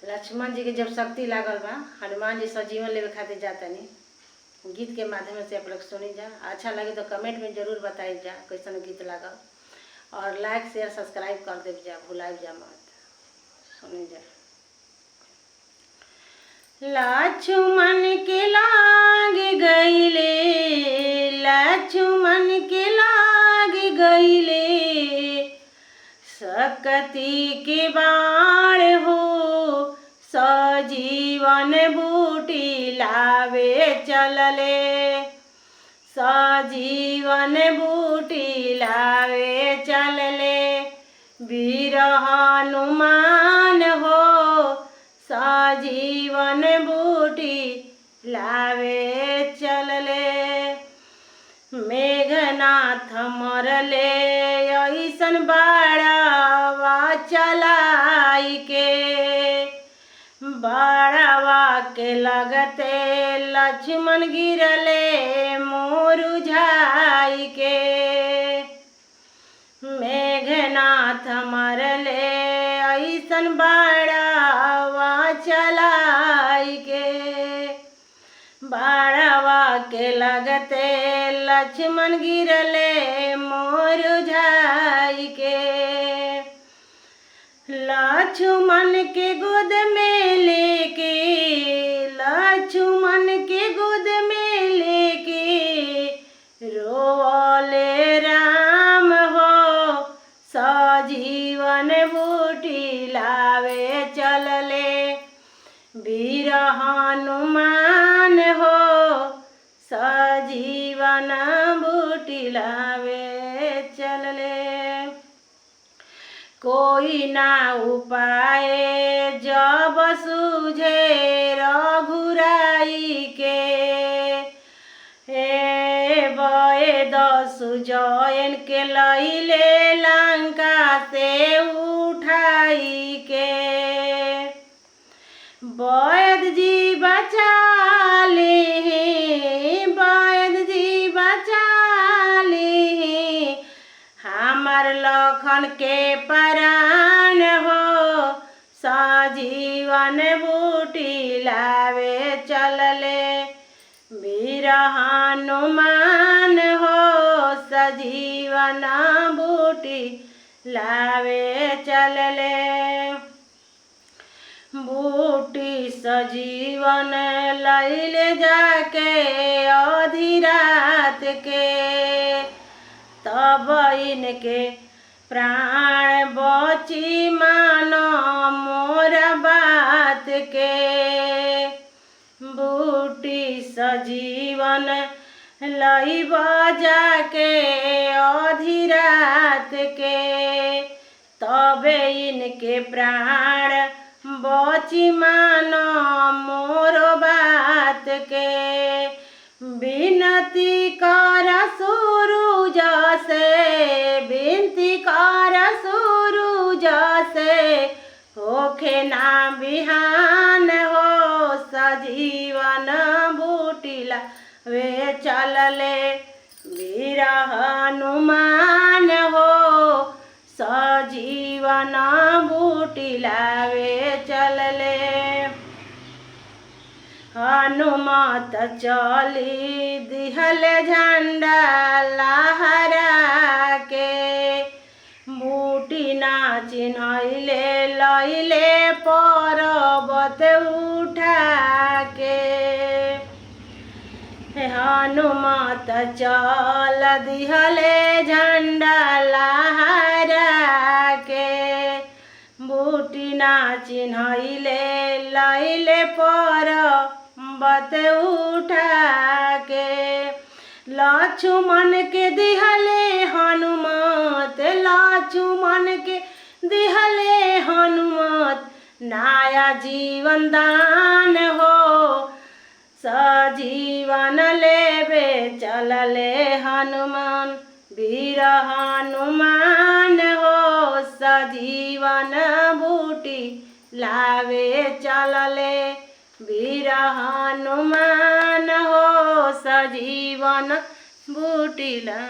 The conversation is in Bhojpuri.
लक्ष्मण जी के जब शक्ति लागल बा, हनुमान जी सजीवन लेवे खातिर जातनी। गीत के माध्यम से आप लोग सुनी जा। अच्छा लगे तो कमेंट में जरूर बताई जा कैसन गीत लागल, और लाइक शेयर सब्सक्राइब कर दे जा, भुलाइब जा मत। सुनी जा। लक्ष्मण के लाग गईले, लक्ष्मण के लाग गईले, शक्ति के बाण हो, सजीवन बूटी लावे चलले, सजीवन बूटी लावे चलले। वीर हनुमान हो, सजीवन बूटी लावे चलले। मेघनाथ मरले ऐसन बाड़ावा चलाई के, बाड़ावा के लगते लक्ष्मण गिरले मुरझाई के। मेघनाथ मरले ऐसन बाड़ावा चलाई के, बाड़ावा के लगते लक्ष्मण गिरले मुरझाई के। लक्ष्मण के गोद में लेके, लक्ष्मण के गोद में लेके, रोले राम हो, सजीवन बूटी लावे चलले। वीर हनुमान हो, सजीवन बूटी लावे चलले। कोई ना उपाय जब सूझे रघुराई के, हे वैद सुजैन के लैले लंका से उठाई के। वैद जी बचा ले, वैद जी बचा ले, हमार लखन के प्राण हो, सजीवन बूटी लावे चलले। वीर हनुमान हो, सजीवन बूटी लावे चलले। बूटी सजीवन लैले जाके आधी रात के, तब इनके प्राण बची मानो मोर बात के। बूटी सजीवन लैब जाके आधी रात के, तबे इनके प्राण बची मानो मोर बात के। विनती कर सूरज से, विनती कर सूरज से, होखे ना बिहान हो, सजीवन बूटी लावे चलले। वीर हनुमान हो, सजीवन बूटी लावे चलले। हनुमत चली दिहल झंडा लहरा के, बूटी ना चिन्हैले लैले पर्वत उठा के। हनुमत चल दिहले झंडा लहरा के, बूटी ना चिन्हैले लैले पर्वत उठा के। लक्ष्मण के दिहले हनुमत, लक्ष्मण के दिहले हनुमत, नया जीवन दान हो, सजीवन लेवे चलले हनुमान। वीर हनुमान हो, सजीवन बूटी लावे चलले। वीर हनुमान हो, सजीवन बूटी ला